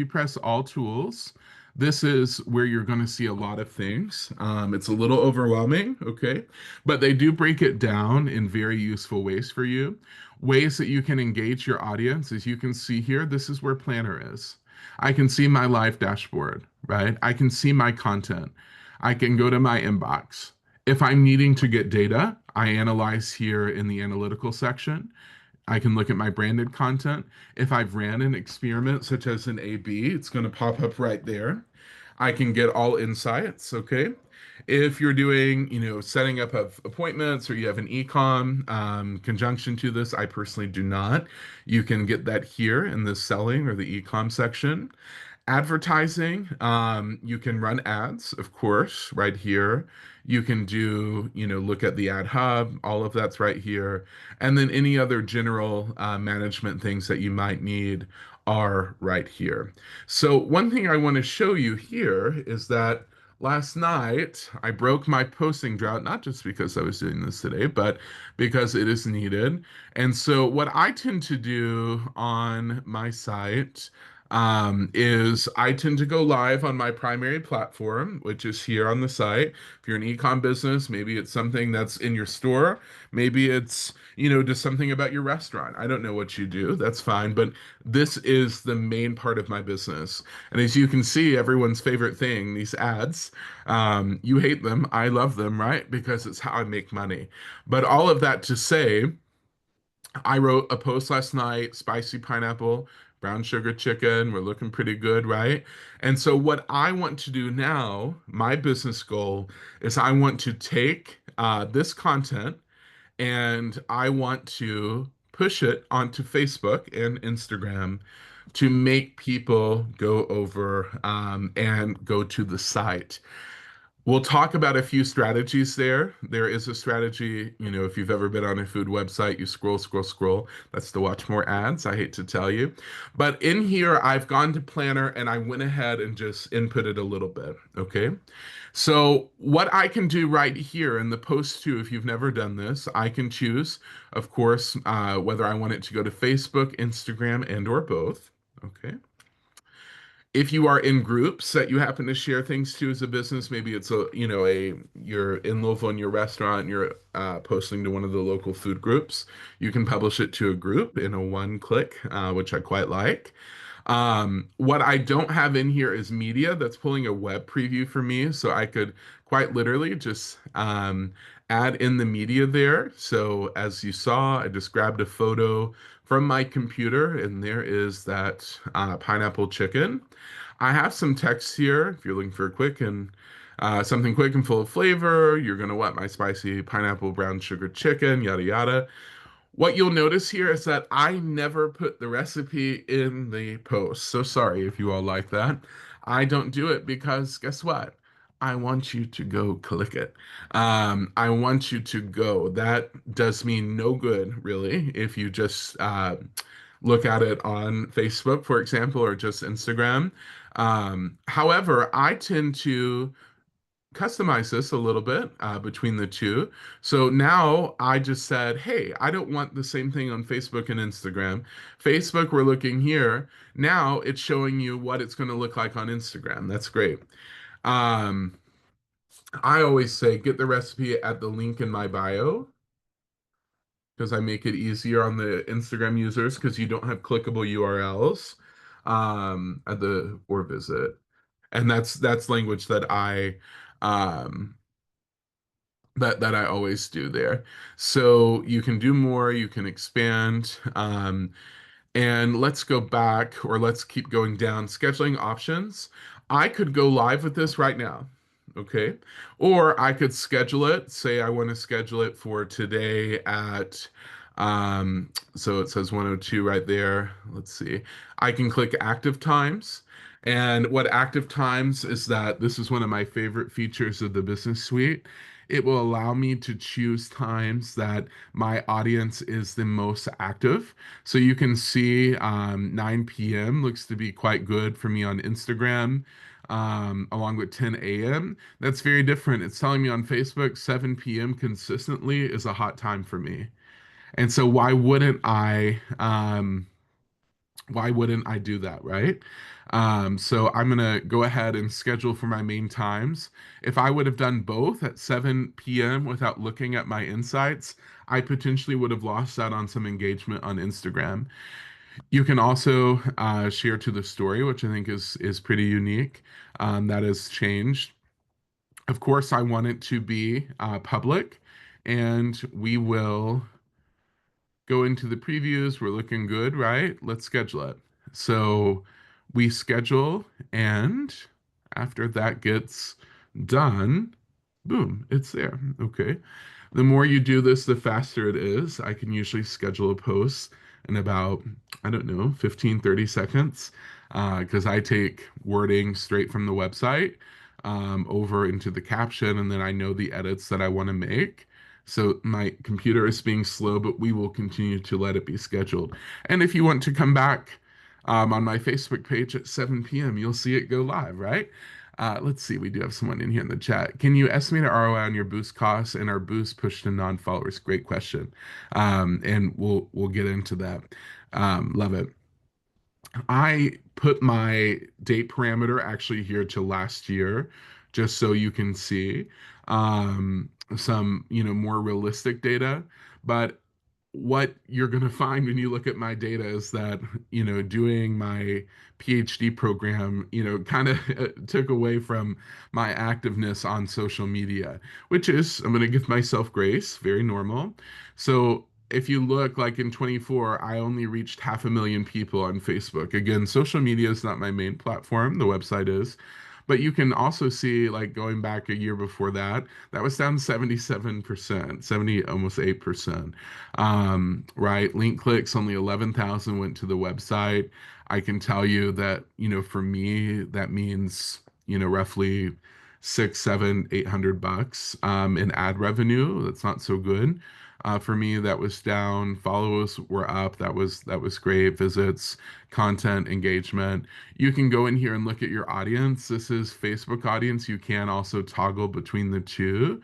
press all tools, this is where you're going to see a lot of things. It's a little overwhelming, okay, but they do break it down in very useful ways for you. Ways that you can engage your audience. As you can see here, this is where Planner is. I can see my live dashboard, right? I can see my content. I can go to my inbox. If I'm needing to get data, I analyze here in the analytical section. I can look at my branded content. If I've ran an experiment such as an A/B, it's going to pop up right there. I can get all insights, okay? If you're doing, setting up of appointments or you have an e-com conjunction to this, I personally do not. You can get that here in the selling or the e-com section. Advertising, you can run ads, of course, right here. You can do, look at the ad hub, all of that's right here. And then any other general management things that you might need are right here. So one thing I want to show you here is that last night I broke my posting drought, not just because I was doing this today, but because it is needed. And so what I tend to do on my site is I tend to go live on my primary platform, which is here on the site. If you're an e-com business, maybe it's something that's in your store. Maybe it's, just something about your restaurant. I don't know what you do. That's fine. But this is the main part of my business. And as you can see, everyone's favorite thing, these ads, you hate them. I love them, right? Because it's how I make money. But all of that to say, I wrote a post last night, spicy pineapple, brown sugar chicken. We're looking pretty good, right? And so what I want to do now, my business goal is I want to take this content and I want to push it onto Facebook and Instagram to make people go over and go to the site. We'll talk about a few strategies there. There is a strategy, if you've ever been on a food website, you scroll, scroll, scroll. That's to watch more ads. I hate to tell you. But in here, I've gone to Planner and I went ahead and just inputted a little bit. Okay. So what I can do right here in the post too, if you've never done this, I can choose, of course, whether I want it to go to Facebook, Instagram, and or both. Okay. If you are in groups that you happen to share things to as a business, maybe it's you're in Louisville in your restaurant and you're posting to one of the local food groups, you can publish it to a group in a one click, which I quite like. What I don't have in here is media. That's pulling a web preview for me, so I could quite literally just add in the media there. So as you saw, I just grabbed a photo from my computer, and there is that pineapple chicken. I have some text here if you're looking for a quick and something quick and full of flavor. You're gonna want my spicy pineapple brown sugar chicken, yada yada. What you'll notice here is that I never put the recipe in the post. So sorry if you all like that. I don't do it because guess what? I want you to go click it. I want you to go. That does me no good, really, if you just look at it on Facebook, for example, or just Instagram. However, I tend to customize this a little bit between the two. So now I just said, hey, I don't want the same thing on Facebook and Instagram. Facebook, we're looking here. Now it's showing you what it's going to look like on Instagram. That's great. Um, I always say get the recipe at the link in my bio because I make it easier on the Instagram users because you don't have clickable URLs at the or visit. And that's language that I um that I always do there. So you can do more, you can expand. And let's go back or let's keep going down. Scheduling options. I could go live with this right now. Okay. Or I could schedule it. Say I want to schedule it for today at so it says 102 right there. Let's see. I can click active times. And what active times is that this is one of my favorite features of the business suite. It will allow me to choose times that my audience is the most active. So you can see 9 p.m. looks to be quite good for me on Instagram, along with 10 a.m. That's very different. It's telling me on Facebook 7 p.m. consistently is a hot time for me. And so why wouldn't I do that, right? So I'm gonna go ahead and schedule for my main times. If I would have done both at 7 p.m. without looking at my insights, I potentially would have lost out on some engagement on Instagram. You can also share to the story, which I think is pretty unique. That has changed. Of course, I want it to be public, and we will go into the previews. We're looking good, right? Let's schedule it. So we schedule, and after that gets done, boom, it's there. Okay. The more you do this, the faster it is. I can usually schedule a post in about, I don't know, 15, 30 seconds because I take wording straight from the website over into the caption, and then I know the edits that I want to make. So my computer is being slow, but we will continue to let it be scheduled. And if you want to come back on my Facebook page at 7 p.m., you'll see it go live, right? Let's see, we do have someone in here in the chat. Can you estimate an ROI on your boost costs and our boost push to non-followers? Great question. And we'll get into that. Love it. I put my date parameter actually here to last year, just so you can see some, more realistic data. But what you're going to find when you look at my data is that, doing my PhD program, kind of took away from my activeness on social media, which is, I'm going to give myself grace, very normal. So if you look like in 24, I only reached 500,000 people on Facebook. Again, social media is not my main platform, the website is. But you can also see, like going back a year before that, that was down 77%, 70, almost 8%. Right? Link clicks, only 11,000 went to the website. I can tell you that, for me, that means, roughly six, seven, 800 bucks in ad revenue. That's not so good. For me, that was down. Follows were up. That was great. Visits, content, engagement. You can go in here and look at your audience. This is Facebook audience. You can also toggle between the two.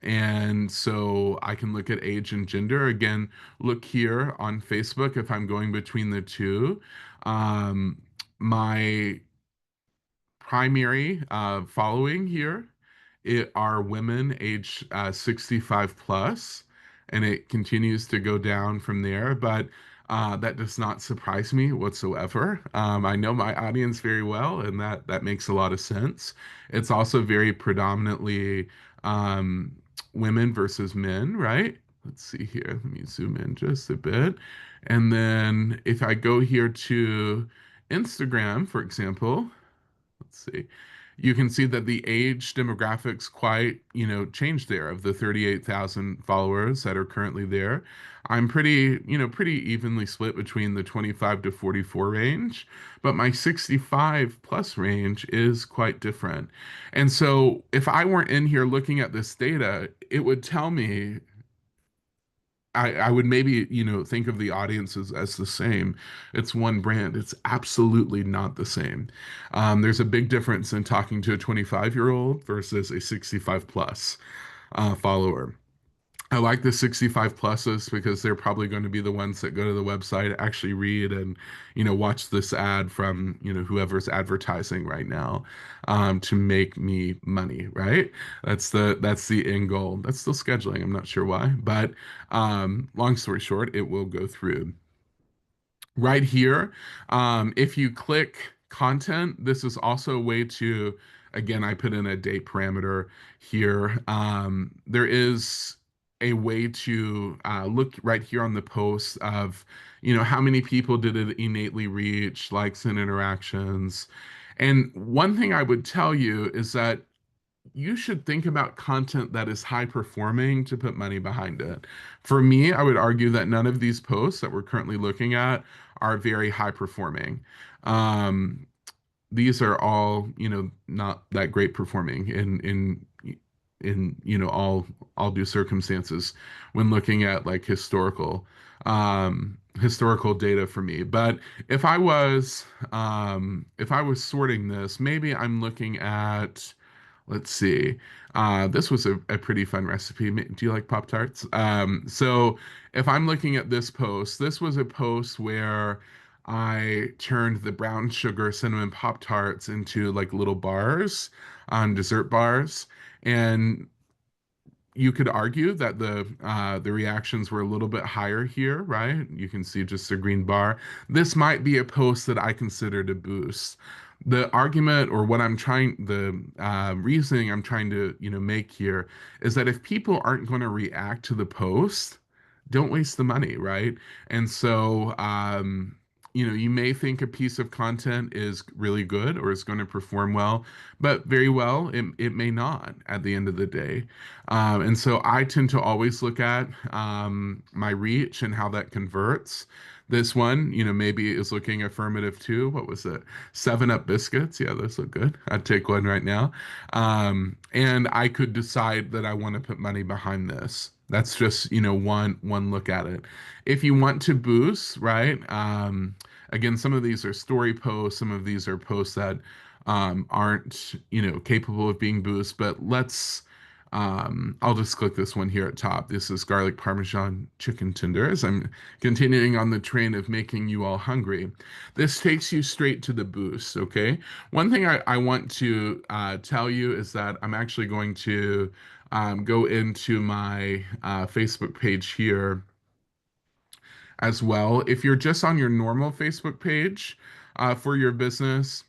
And so I can look at age and gender. Again, look here on Facebook if I'm going between the two. My primary following here are women age 65 plus, and it continues to go down from there. But that does not surprise me whatsoever. I know my audience very well, and that makes a lot of sense. It's also very predominantly um, women versus men, right? Let's see here. Let me zoom in just a bit. And then if I go here to Instagram, for example, let's see. You can see that the age demographics quite, changed there of the 38,000 followers that are currently there. I'm pretty evenly split between the 25 to 44 range, but my 65 plus range is quite different. And so if I weren't in here looking at this data, it would tell me I would maybe, think of the audiences as the same. It's one brand. It's absolutely not the same. There's a big difference in talking to a 25-year-old versus a 65 plus follower. I like the 65 pluses because they're probably going to be the ones that go to the website, actually read and, watch this ad from, whoever's advertising right now, to make me money, right? That's the end goal. That's still scheduling. I'm not sure why, but long story short, it will go through. Right here, if you click content, this is also a way to, again, I put in a date parameter here. There is a way to look right here on the post of, how many people did it innately reach, likes and interactions. And one thing I would tell you is that you should think about content that is high performing to put money behind it. For me, I would argue that none of these posts that we're currently looking at are very high performing. Um, these are all, not that great performing in all due circumstances when looking at like historical data for me. But if I was sorting this, maybe I'm looking at, let's see. This was a pretty fun recipe. Do you like Pop Tarts? So if I'm looking at this post, this was a post where I turned the brown sugar cinnamon Pop Tarts into like little bars on dessert bars. And you could argue that the reactions were a little bit higher here, right? You can see just a green bar. This might be a post that I consider to boost. The argument or what I'm trying, the reasoning I'm trying to, make here is that if people aren't going to react to the post, don't waste the money, right? And so, you may think a piece of content is really good or is going to perform well, but very well, it may not at the end of the day. And so I tend to always look at my reach and how that converts. This one, maybe is looking affirmative too. What was it? 7 Up biscuits. Yeah, those look good. I'd take one right now. And I could decide that I want to put money behind this. That's just, one look at it. If you want to boost, right? Again, some of these are story posts, some of these are posts that aren't, capable of being boost, but I'll just click this one here at top. This is garlic parmesan chicken tenders. I'm continuing on the train of making you all hungry. This takes you straight to the boost, okay? One thing I want to tell you is that I'm actually going to go into my Facebook page here as well. If you're just on your normal Facebook page for your business,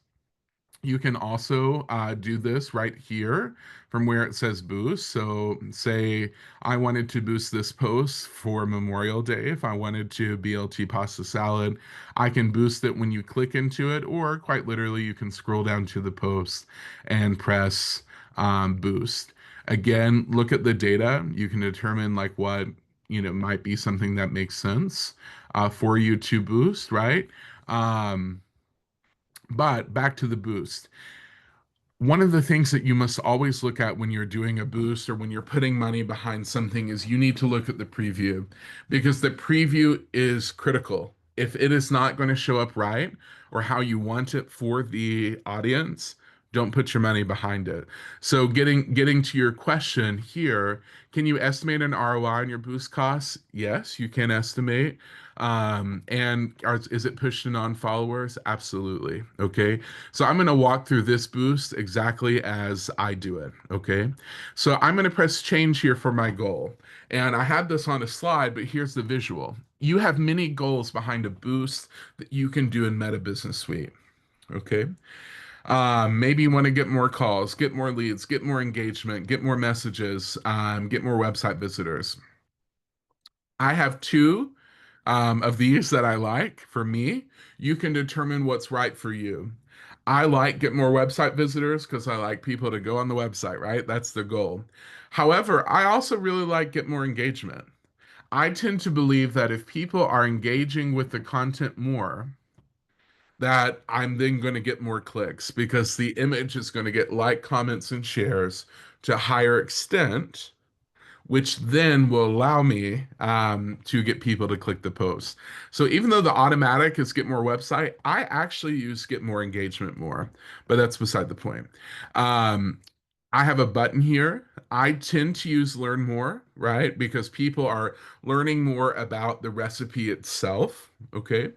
you can also do this right here from where it says boost. So say I wanted to boost this post for Memorial Day. If I wanted to BLT pasta salad, I can boost it when you click into it, or quite literally, you can scroll down to the post and press boost. Again, look at the data. You can determine like what, might be something that makes sense for you to boost, right? But back to the boost. one of the things that you must always look at when you're doing a boost or when you're putting money behind something is you need to look at the preview, because the preview is critical. If it is not going to show up right or how you want it for the audience, don't put your money behind it. So getting to your question here, can you estimate an ROI on your boost costs? Yes, you can estimate. Is it pushing on followers? Absolutely. Okay. So I'm going to walk through this boost exactly as I do it. Okay. So I'm going to press change here for my goal. And I had this on a slide, but here's the visual. You have many goals behind a boost that you can do in Meta Business Suite. Okay. Maybe you want to get more calls, get more leads, get more engagement, get more messages, get more website visitors. I have two of these that I like for me. You can determine what's right for you. I like get more website visitors because I like people to go on the website, right? That's the goal. However, I also really like get more engagement. I tend to believe that if people are engaging with the content more, that I'm then going to get more clicks because the image is going to get like, comments, and shares to a higher extent, which then will allow me to get people to click the post. So even though the automatic is get more website, I actually use get more engagement more, but that's beside the point. I have a button here. I tend to use learn more, right? Because people are learning more about the recipe itself. Okay.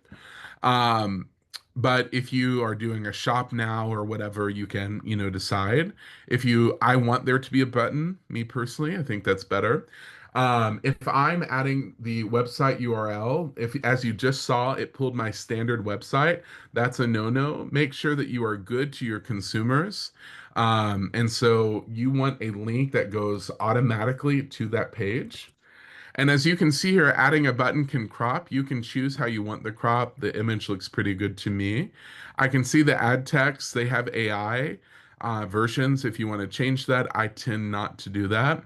Um, but if you are doing a shop now or whatever, you can, decide. I want there to be a button, me personally, I think that's better. If I'm adding the website URL, if as you just saw, it pulled my standard website, that's a no-no. Make sure that you are good to your consumers. And so you want a link that goes automatically to that page. And as you can see here, adding a button can crop. You can choose how you want the crop. The image looks pretty good to me. I can see the ad text. They have AI versions. If you want to change that, I tend not to do that.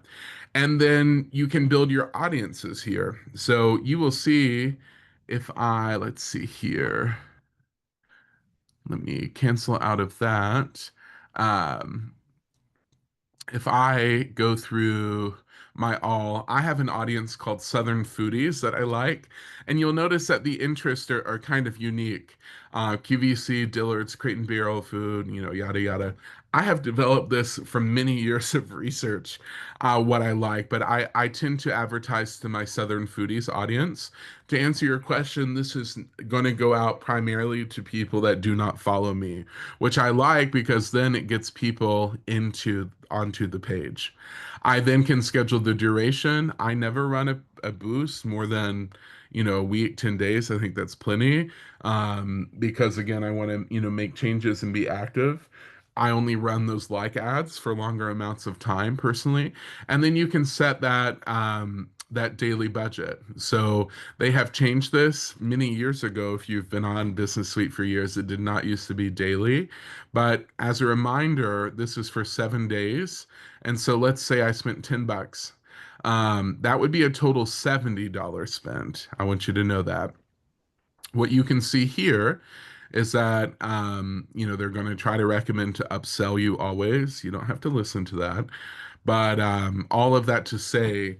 And then you can build your audiences here. So you will see let's see here. Let me cancel out of that. Um, if I go through I have an audience called Southern Foodies that I like, and you'll notice that the interests are kind of unique. QVC, Dillard's, Crate and Barrel Food, yada yada. I have developed this from many years of research, what I like, but I tend to advertise to my Southern Foodies audience. To answer your question, this is going to go out primarily to people that do not follow me, which I like because then it gets people onto the page. I then can schedule the duration. I never run a boost more than, a week, 10 days. I think that's plenty. Because again, I want to, make changes and be active. I only run those like ads for longer amounts of time personally. And then you can set that daily budget. So they have changed this many years ago. If you've been on Business Suite for years, it did not used to be daily. But as a reminder, this is for 7 days. And so let's say I spent $10. That would be a total $70 spent. I want you to know that. What you can see here is that they're going to try to recommend to upsell you always. You don't have to listen to that. But all of that to say,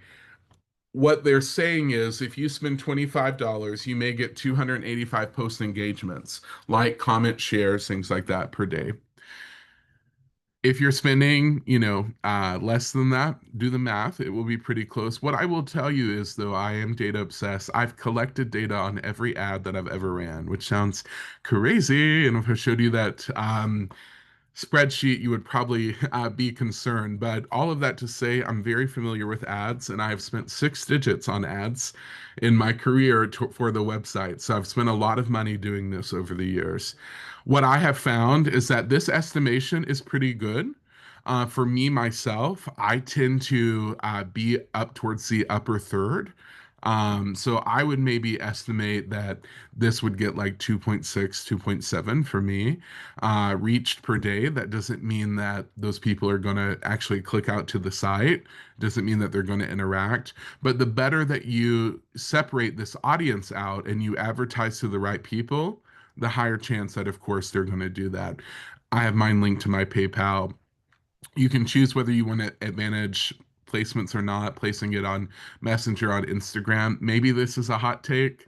what they're saying is if you spend $25, you may get 285 post engagements, like, comment, shares, things like that per day. If you're spending, less than that, do the math. It will be pretty close. What I will tell you is, though, I am data obsessed. I've collected data on every ad that I've ever ran, which sounds crazy. And if I showed you that spreadsheet, you would probably be concerned. But all of that to say, I'm very familiar with ads, and I've spent 6 digits on ads in my career for the website. So I've spent a lot of money doing this over the years. What I have found is that this estimation is pretty good. For me, myself, I tend to be up towards the upper third. So I would maybe estimate that this would get like 2.6, 2.7 for me, reached per day. That doesn't mean that those people are going to actually click out to the site. Doesn't mean that they're going to interact. But the better that you separate this audience out and you advertise to the right people, the higher chance that, of course, they're going to do that. I have mine linked to my PayPal. You can choose whether you want to advantage placements or not, placing it on Messenger, on Instagram. Maybe this is a hot take.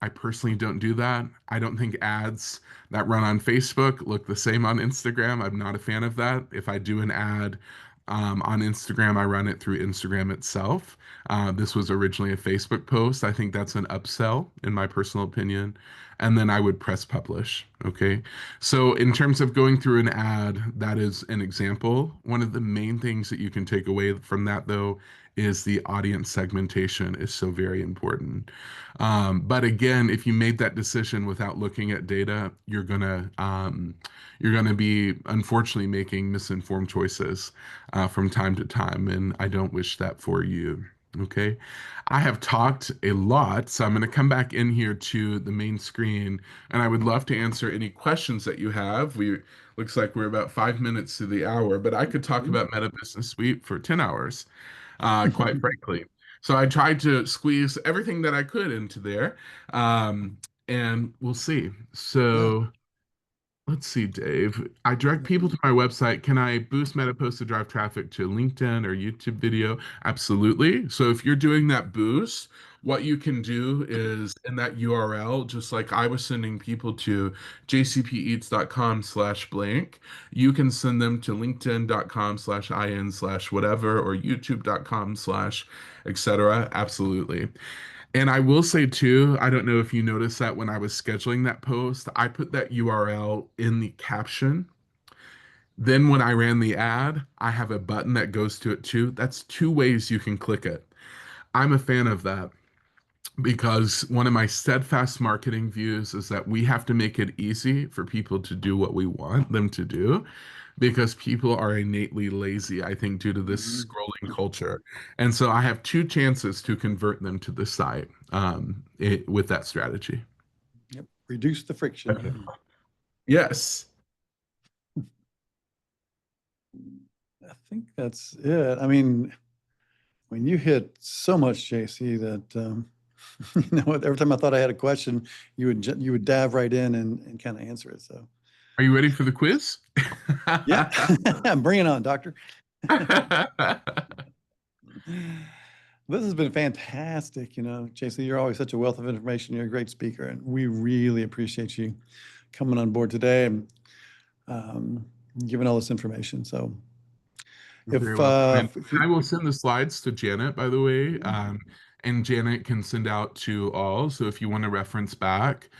I personally don't do that. I don't think ads that run on Facebook look the same on Instagram. I'm not a fan of that. If I do an ad on Instagram, I run it through Instagram itself. This was originally a Facebook post. I think that's an upsell, in my personal opinion. And then I would press publish. Okay. So, in terms of going through an ad, that is an example. One of the main things that you can take away from that, though, is the audience segmentation is so very important. But again, if you made that decision without looking at data, you're gonna be unfortunately making misinformed choices from time to time, and I don't wish that for you. Okay, I have talked a lot, so I'm going to come back in here to the main screen, and I would love to answer any questions that you have. We looks like we're about 5 minutes to the hour, but I could talk about Meta Business Suite for 10 hours, quite frankly. So I tried to squeeze everything that I could into there, and we'll see. So let's see, Dave. I direct people to my website. Can I boost MetaPost to drive traffic to LinkedIn or YouTube video? Absolutely. So if you're doing that boost, what you can do is in that URL, just like I was sending people to jcpeats.com/blank, you can send them to linkedin.com/in/whatever or youtube.com/etc. Absolutely. And I will say too, I don't know if you noticed that when I was scheduling that post, I put that URL in the caption. Then when I ran the ad, I have a button that goes to it too. That's two ways you can click it. I'm a fan of that because one of my steadfast marketing views is that we have to make it easy for people to do what we want them to do because people are innately lazy, I think, due to this scrolling culture. And so I have two chances to convert them to the site with that strategy. Yep. Reduce the friction. Yes. I think that's it. I mean, when you hit so much, JC, that every time I thought I had a question, you would dive right in and kind of answer it. So, are you ready for the quiz? yeah, bring it on, doctor. This has been fantastic. JC, you're always such a wealth of information. You're a great speaker, and we really appreciate you coming on board today and giving all this information. So, I will send the slides to Janet, by the way, and Janet can send out to all. So if you want to reference back,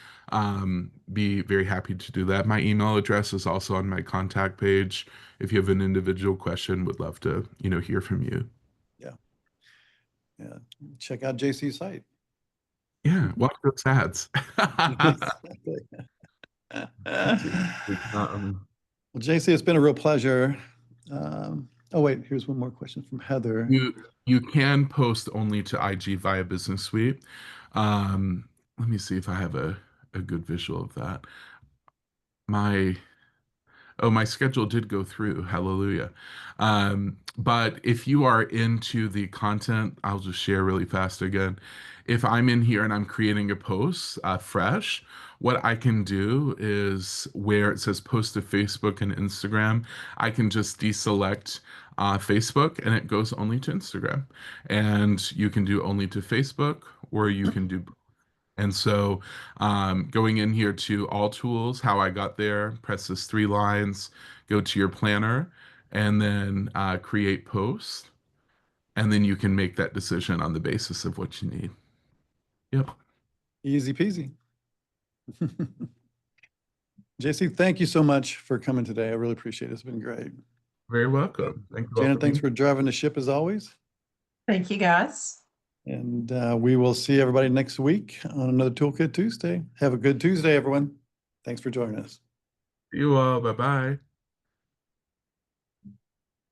be very happy to do that. My email address is also on my contact page. If you have an individual question, would love to, hear from you. Yeah. Check out JC's site. Yeah. Watch those ads. Well, JC, it's been a real pleasure. Oh, wait, here's one more question from Heather. You can post only to IG via Business Suite. Let me see if I have a good visual of that. My schedule did go through. Hallelujah. But if you are into the content, I'll just share really fast again. If I'm in here and I'm creating a post fresh, what I can do is where it says post to Facebook and Instagram, I can just deselect Facebook and it goes only to Instagram. And you can do only to Facebook or you can do. And so going in here to all tools, how I got there, press this 3 lines, go to your planner, and then create post. And then you can make that decision on the basis of what you need. Yep. Easy peasy. JC, thank you so much for coming today. I really appreciate it. It's been great. Very welcome. Thank you. Janet, thanks for driving the ship as always. Thank you, guys. And we will see everybody next week on another Toolkit Tuesday. Have a good Tuesday, everyone. Thanks for joining us. See you all. Bye-bye.